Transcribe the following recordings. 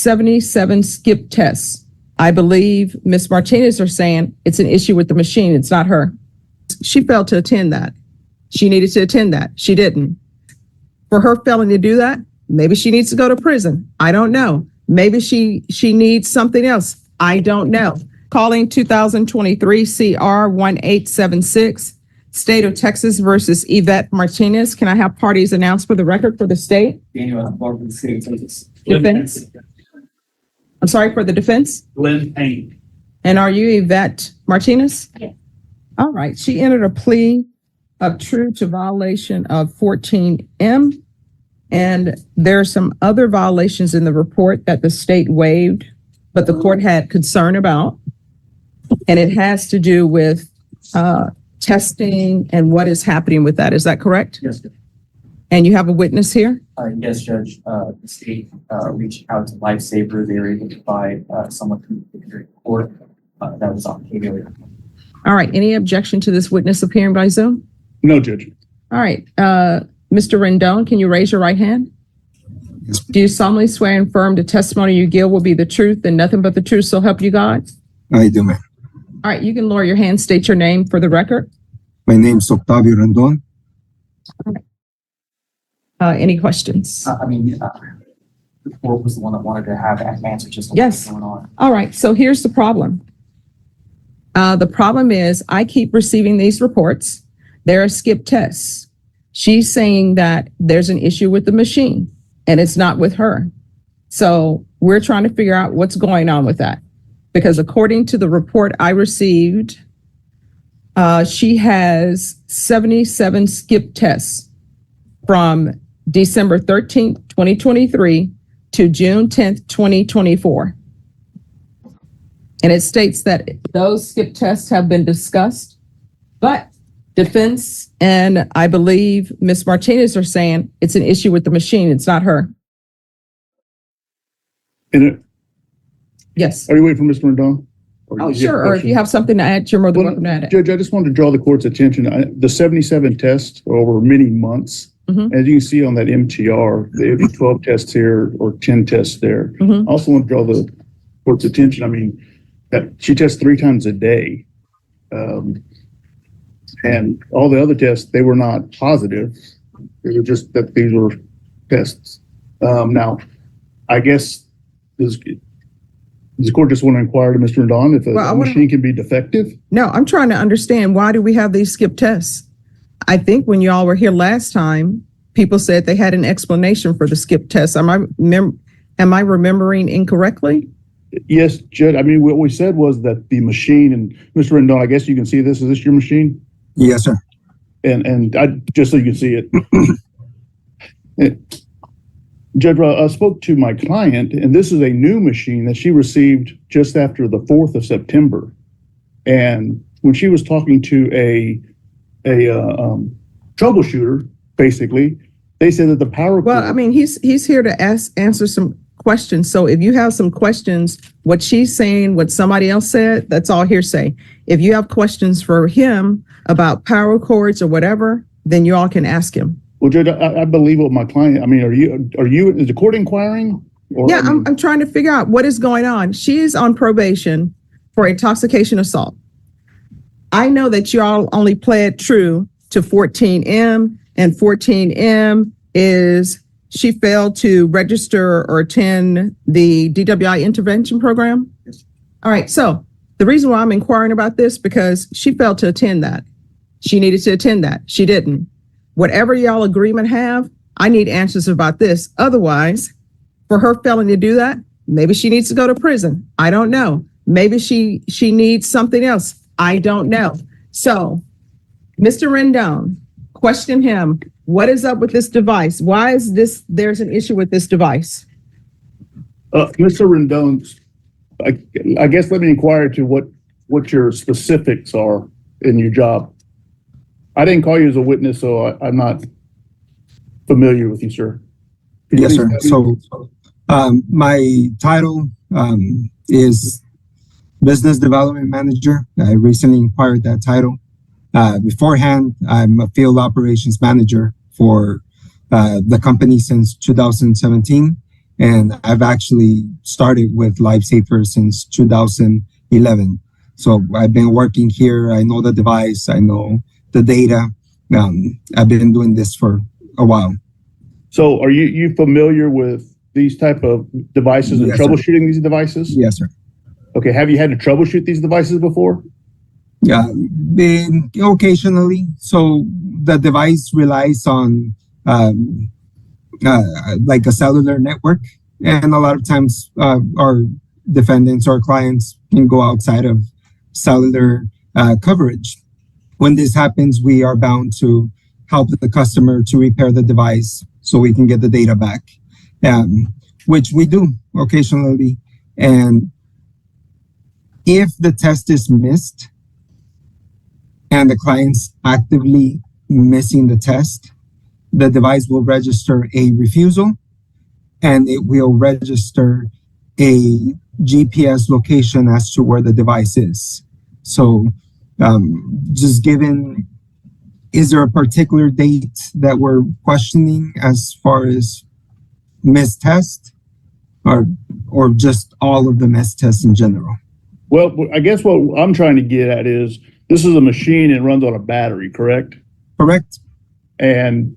77 skip tests. I believe Ms. Martinez are saying it's an issue with the machine. It's not her. She failed to attend that. She needed to attend that. She didn't. For her failing to do that, maybe she needs to go to prison. I don't know. Maybe she needs something else. I don't know. Calling 2023 CR 1876, State of Texas versus Yvette Martinez. Can I have parties announced for the record for the state? Daniel, I'm part of the state of Texas. Defense? I'm sorry, for the defense? Glenn Payne. And are you Yvette Martinez? Yes. All right. She entered a plea of true to violation of 14M. And there are some other violations in the report that the state waived, but the court had concern about. And it has to do with testing and what is happening with that. Is that correct? Yes, sir. And you have a witness here? Yes, Judge. The state reached out to Lifesaver. They were able to provide someone who appeared in court that was on video. All right. Any objection to this witness appearing by Zoom? No, Judge. All right. Mr. Rendon, can you raise your right hand? Yes. Do you solemnly swear and affirm the testimony you give will be the truth and nothing but the truth, so help you God? I do, ma'am. All right. You can lower your hand, state your name for the record. My name is Octavio Rendon. Any questions? The court was the one that wanted to have answers just on Yes. what's going on. All right. So here's the problem. The problem is I keep receiving these reports. There are skip tests. She's saying that there's an issue with the machine and it's not with her. So we're trying to figure out what's going on with that. Because according to the report I received, she has 77 skip tests from December 13th, 2023 to June 10th, 2024. And it states that those skip tests have been discussed, but defense and I believe Ms. Martinez are saying it's an issue with the machine. It's not her. And Yes. are you waiting for Mr. Rendon? Oh, sure. Or if you have something to add, you're more than welcome to add it. Judge, I just wanted to draw the court's attention. The 77 tests are over many months. Mhm. As you can see on that MTR, there would be 12 tests here or 10 tests there. Mhm. I also want to draw the court's attention. That she tests 3 times a day. And all the other tests, they were not positive. It was just that these were tests. Now, I guess does the court just want to inquire to Mr. Rendon if a machine can be defective? No, I'm trying to understand, why do we have these skip tests? I think when y'all were here last time, people said they had an explanation for the skip tests. Am I remembering incorrectly? Yes, Judge. What we said was that the machine, and Mr. Rendon, I guess you can see this. Is this your machine? Yes, sir. And I just so you can see it. Judge, I spoke to my client, and this is a new machine that she received just after the 4th of September. And when she was talking to a troubleshooter, basically, they said that the power. Well, he's here to answer some questions. So if you have some questions, what she's saying, what somebody else said, that's all hearsay. If you have questions for him about power cords or whatever, then you all can ask him. Well, Judge, I believe what my client. Is the court inquiring? Or, yeah, I'm trying to figure out what is going on. She is on probation for intoxication assault. I know that y'all only pled true to 14M, and 14M is she failed to register or attend the DWI intervention program. Yes. All right. So the reason why I'm inquiring about this, because she failed to attend that. She needed to attend that. She didn't. Whatever y'all agreement have, I need answers about this. Otherwise, for her failing to do that, maybe she needs to go to prison. I don't know. Maybe she needs something else. I don't know. So, Mr. Rendon, question him. What is up with this device? Why is there's an issue with this device? Mr. Rendon, I guess let me inquire to what your specifics are in your job. I didn't call you as a witness, so I'm not familiar with you, sir. Yes, sir. So my title is Business Development Manager. I recently acquired that title. Beforehand, I'm a field operations manager for the company since 2017. And I've actually started with LifeSaver since 2011. So I've been working here. I know the device. I know the data. I've been doing this for a while. So are you familiar with these type of devices and Yes, sir. troubleshooting these devices? Yes, sir. Okay. Have you had to troubleshoot these devices before? Yeah, occasionally. So the device relies on like a cellular network, and a lot of times our defendants or clients can go outside of cellular coverage. When this happens, we are bound to help the customer to repair the device so we can get the data back, which we do occasionally. And if the test is missed and the client's actively missing the test, the device will register a refusal, and it will register a GPS location as to where the device is. So just given, is there a particular date that we're questioning as far as missed test, or just all of the missed tests in general? Well, I guess what I'm trying to get at is this is a machine and runs on a battery, correct? Correct. And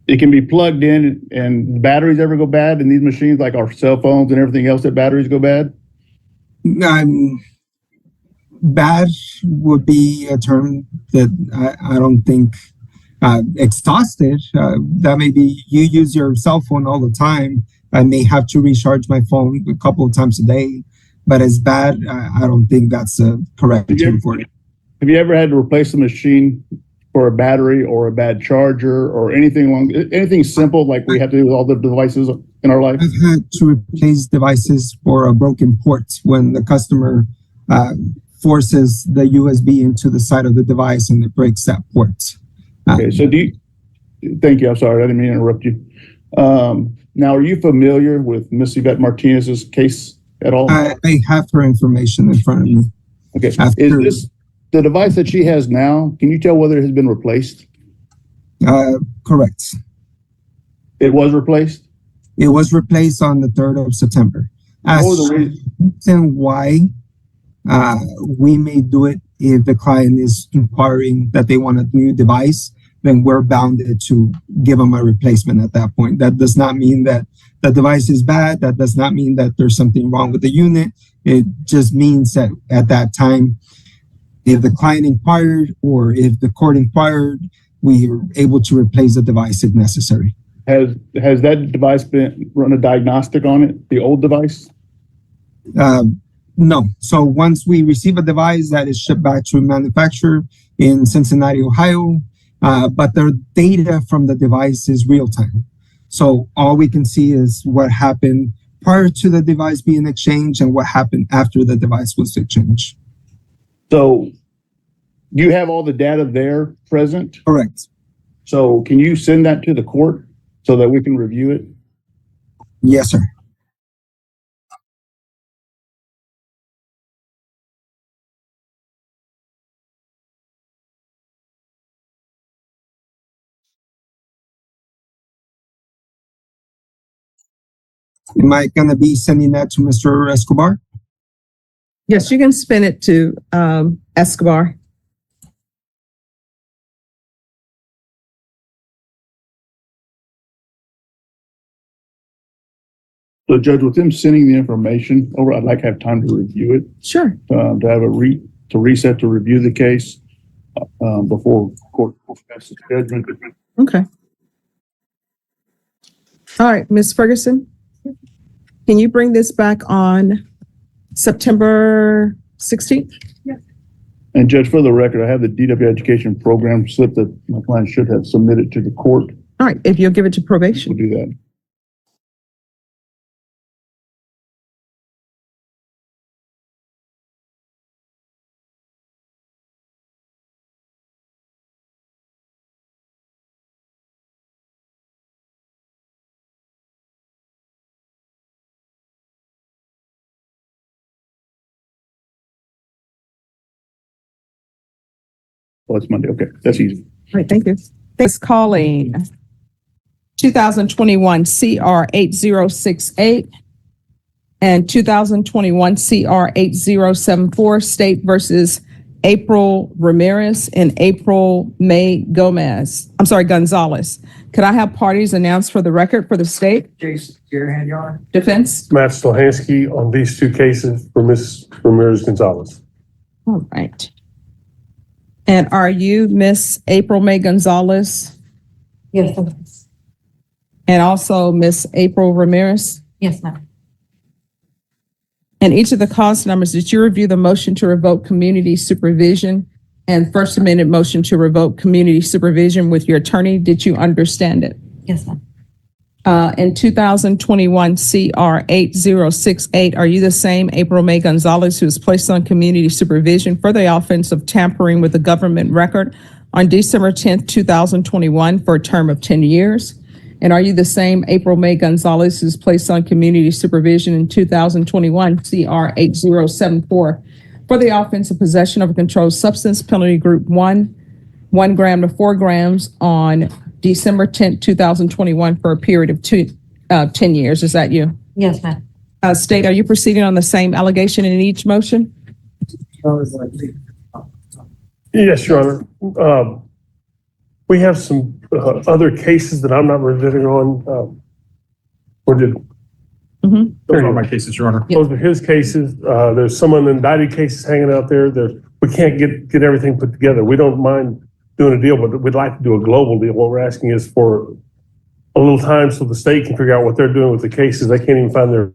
it can be plugged in and batteries ever go bad in these machines, like our cell phones and everything else, that batteries go bad? Bad would be a term that I don't think exhausted. That may be you use your cell phone all the time. I may have to recharge my phone a couple of times a day, but as bad, I don't think that's a correct term for it. Have you ever had to replace the machine for a battery or a bad charger or anything simple like we have to do with all the devices in our life? I've had to replace devices for a broken port when the customer forces the USB into the side of the device and it breaks that port. Okay, so thank you. I'm sorry, I didn't mean to interrupt you. Now, are you familiar with Miss Yvette Martinez's case at all? I have her information in front of me. Okay, is this the device that she has now? Can you tell whether it has been replaced? Correct. It was replaced? It was replaced on the 3rd of September. As What was the reason why we may do it if the client is inquiring that they want a new device, then we're bounded to give them a replacement at that point. That does not mean that the device is bad. That does not mean that there's something wrong with the unit. It just means that at that time, if the client inquired or if the court inquired, we are able to replace the device if necessary. Has that device been run a diagnostic on it, the old device? No. So once we receive a device that is shipped back to manufacturer in Cincinnati, Ohio, but the data from the device is real time. So all we can see is what happened prior to the device being exchanged and what happened after the device was exchanged. So you have all the data there present? Correct. So can you send that to the court so that we can review it? Yes, sir. Am I going to be sending that to Mr. Escobar? Yes, you can spin it to Escobar. So Judge, with them sending the information over, I'd like to have time to review it, Sure. to have to reset to review the case before court passes judgment. Okay. All right, Ms. Ferguson, can you bring this back on September 16th? And Judge, for the record, I have the DW education program slip that my client should have submitted to the court. All right, if you'll give it to We'll probation. do that. Oh, it's Monday. Okay, that's easy. All right, thank you. Thanks, calling 2021 CR 8068, and 2021 CR 8074, State versus April Ramirez and April May Gonzalez. Could I have parties announced for the record for the state? Jason, your hand, Your Honor. Defense? Matt Stohansky on these two cases for Ms. Ramirez Gonzalez. All right. And are you Miss April May Gonzalez Yes, and also Miss April Ramirez? yes, ma'am. And each of the cause numbers, did you review the motion to revoke community supervision and First Amendment motion to revoke community supervision with your attorney? Did you understand it? Yes, ma'am. In 2021 CR 8068, are you the same April May Gonzalez who was placed on community supervision for the offense of tampering with the government record on December 10th, 2021 for a term of 10 years? And are you the same April May Gonzalez who's placed on community supervision in 2021 CR 8074 for the offense of possession of a controlled substance, penalty group 1 gram to 4 grams on December 10th, 2021 for a period of 10 years? Is that you? Yes, ma'am. State, are you proceeding on the same allegation in each motion? Yes, Your Honor. We have some other cases that I'm not reviewing on. Or did, Mhm. those are my cases, Your Honor. Yeah. Those are his cases. There's some indicted cases hanging out there. We can't get everything put together. We don't mind doing a deal, but we'd like to do a global deal. What we're asking is for a little time so the state can figure out what they're doing with the cases. They can't even find their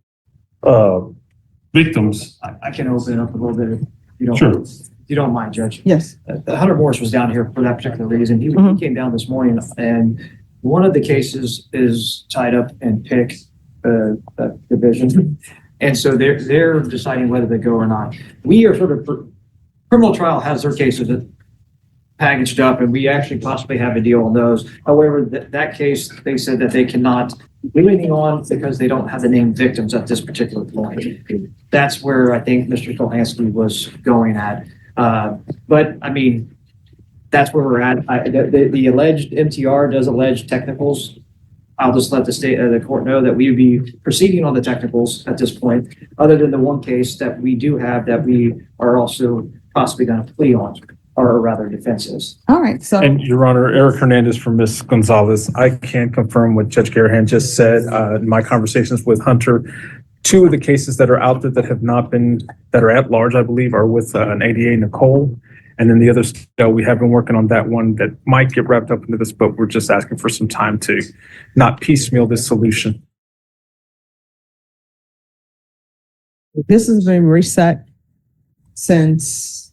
victims. I can open it up a little bit if you don't. Sure. If you don't mind, Judge. Yes. Hunter Morris was down here for that particular reason. He Mhm. came down this morning, and one of the cases is tied up in PIC division. And so they're deciding whether they go or not. We are sort of, criminal trial has their cases packaged up, and we actually possibly have a deal on those. However, that case, they said that they cannot do anything on because they don't have the named victims at this particular point. That's where I think Mr. Stohansky was going at. But I mean, that's where we're at. The alleged MTR does allege technicals. I'll just let the court know that we would be proceeding on the technicals at this point, other than the one case that we do have that we are also possibly going to plea on, or rather defenses. All right. So And Your Honor, Eric Hernandez from Ms. Gonzalez. I can confirm what Judge Garahan just said in my conversations with Hunter. Two of the cases that are out there that have not been, that are at large, I believe, are with an ADA Nicole. And then the others, we have been working on that one that might get wrapped up into this, but we're just asking for some time to not piecemeal this solution. this has been reset since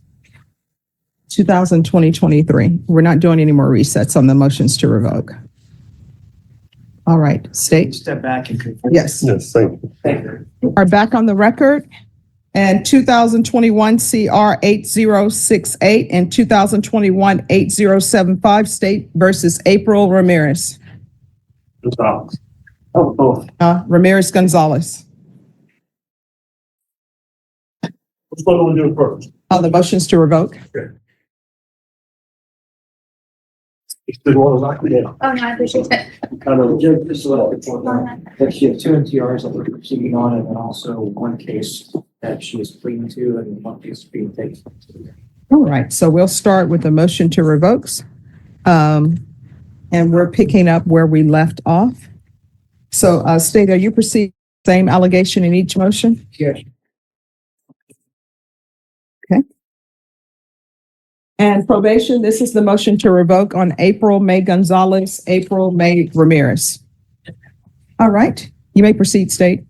2023. We're not doing any more resets on the motions to revoke. All right, state. Step back and confirm. Yes. Yes, thank you. Thank you. Are back on the record. And 2021 CR 8068 and 2021 8075, State versus April Ramirez. Gonzalez. Oh, both. Ramirez Gonzalez. Which one do we do first? On the motions to revoke. Did one like that? Oh, no, I appreciate it. Kind of. Judge, just let the court know that she has two MTRs that we're proceeding on, and then also one case that she is pleading to, and one case being taken. All right, so we'll start with the motion to revokes. And we're picking up where we left off. So, State, are you proceeding same allegation in each motion? Yes. And probation, this is the motion to revoke on April May Gonzalez, April May Ramirez. All right, you may proceed, State.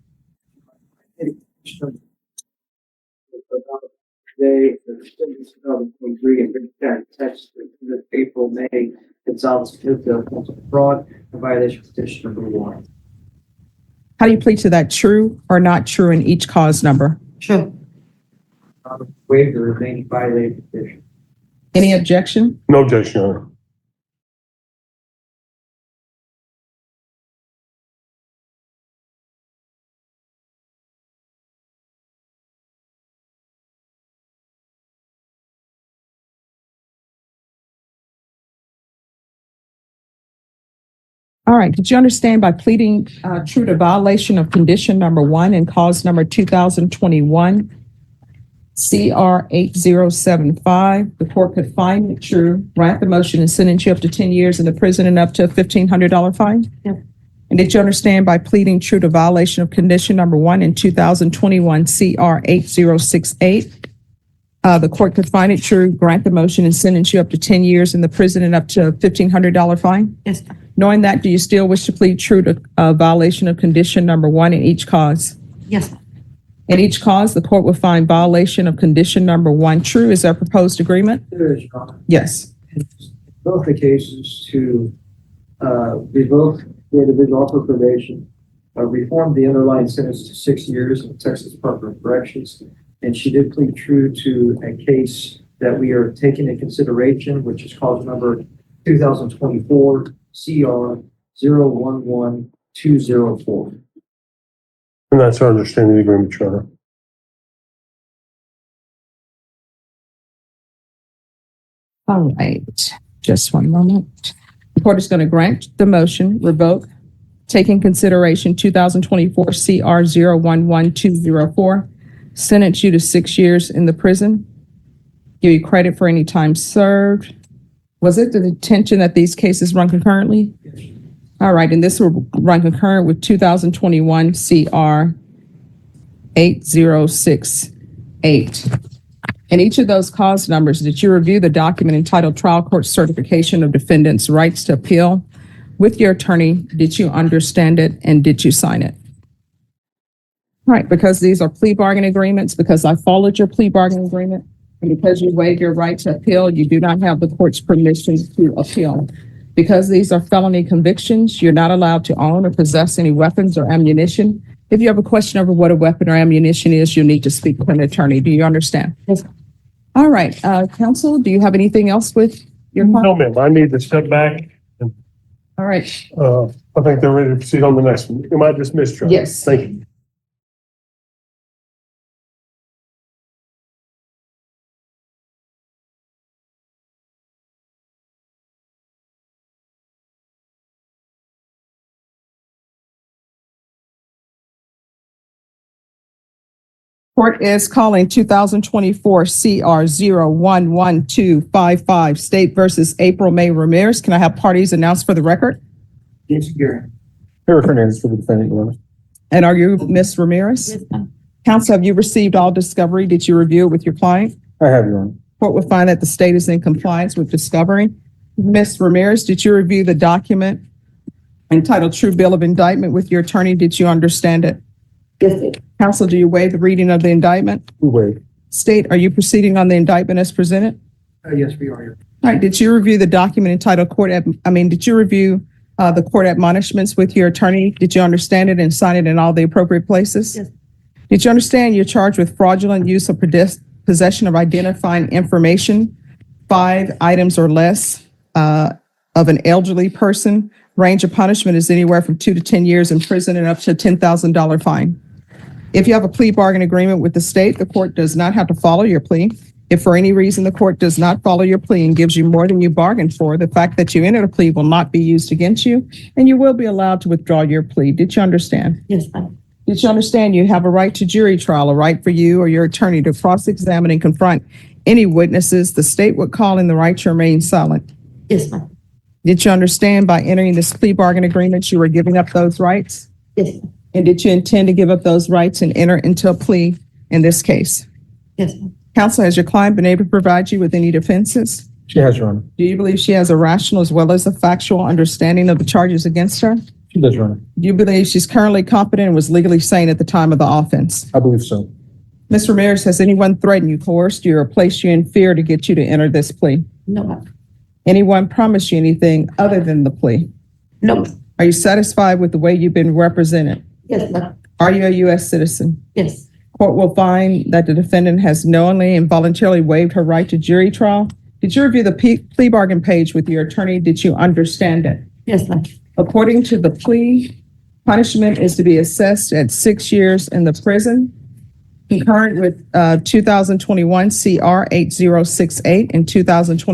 Today, the 2023 and text April, May, Gonzalez, fraud, and violation of petition number 1. How do you plead to that, true or not true in each cause number? Sure. Waived or remaining violated petition. Any objection? No objection, Your Honor. All right, did you understand by pleading true to violation of condition number 1 and cause number 2021 CR 8075, the court could find it true, grant the motion, and sentence you up to 10 years in the prison and up to a $1,500 fine? Yep. And did you understand by pleading true to violation of condition number 1 in 2021 CR 8068, the court could find it true, grant the motion, and sentence you up to 10 years in the prison and up to a $1,500 fine? Yes. Knowing that, do you still wish to plead true to violation of condition number 1 in each cause? Yes. In each cause, the court will find violation of condition number 1 true. Is there a proposed agreement? There is, Your Honor. Yes. Both the cases to revoke the individual off of probation, reform the underlying sentence to 6 years in the Texas Department of Corrections. And she did plead true to a case that we are taking into consideration, which is cause number 2024 CR 011204. And that's our understanding of the agreement, Your Honor. All right. Just one moment. The court is going to grant the motion, revoke, take in consideration 2024 CR 011204, sentence you to 6 years in the prison, give you credit for any time served. Was it the intention that these cases run concurrently? All right, and this will run concurrent with 2021 CR 8068. In each of those cause numbers, did you review the document entitled Trial Court Certification of Defendant's Rights to Appeal with your attorney? Did you understand it and did you sign it? All right, because these are plea bargain agreements, because I followed your plea bargain agreement, and because you waived your right to appeal, you do not have the court's permission to appeal. Because these are felony convictions, you're not allowed to own or possess any weapons or ammunition. If you have a question over what a weapon or ammunition is, you'll need to speak with an attorney. Do you understand? Yes. All right, counsel, do you have anything else with your client? No, ma'am, I need to step back. All right, I think they're ready to proceed on the next one. Am I dismissed, Your Honor? Yes. Thank you. court is calling 2024 CR 011255, State versus April May Ramirez. Can I have parties announced for the record? James Gary. Eric Hernandez for the defendant, Your Honor. And are you Ms. Ramirez? Yes, ma'am. Counsel, have you received all discovery? Did you review it with your client? I have, Your Honor. Court will find that the state is in compliance with discovery. Ms. Ramirez, did you review the document entitled True Bill of Indictment with your attorney? Did you understand it? Yes, ma'am. Counsel, do you waive the reading of the indictment? We waive. State, are you proceeding on the indictment as presented? Yes, we are here. All right, did you review the document entitled did you review the court admonishments with your attorney? Did you understand it and sign it in all the appropriate places? Yes. Did you understand you're charged with fraudulent use of possession of identifying information, 5 items or less, of an elderly person? Range of punishment is anywhere from 2 to 10 years in prison and up to a $10,000 fine. If you have a plea bargain agreement with the state, the court does not have to follow your plea. If for any reason the court does not follow your plea and gives you more than you bargained for, the fact that you entered a plea will not be used against you, and you will be allowed to withdraw your plea. Did you understand? Yes, ma'am. Did you understand you have a right to jury trial, a right for you or your attorney to cross-examine and confront any witnesses the state would call in the right to remain silent? Yes, ma'am. Did you understand by entering this plea bargain agreement you were giving up those rights? Yes, ma'am. And did you intend to give up those rights and enter into a plea in this case? Yes, ma'am. Counsel, has your client been able to provide you with any defenses? She has, Your Honor. Do you believe she has a rational as well as a factual understanding of the charges against her? She does, Your Honor. Do you believe she's currently competent and was legally sane at the time of the offense? I believe so. Ms. Ramirez, has anyone threatened you, coerced you, or placed you in fear to get you to enter this plea? No, ma'am. Anyone promised you anything other than the plea? No, ma'am. Are you satisfied with the way you've been represented? Yes, ma'am. Are you a U.S. citizen? Yes. Court will find that the defendant has knowingly and voluntarily waived her right to jury trial. Did you review the plea bargain page with your attorney? Did you understand it? Yes, ma'am. According to the plea, punishment is to be assessed at 6 years in the prison, concurrent with 2021 CR 8068 and 2020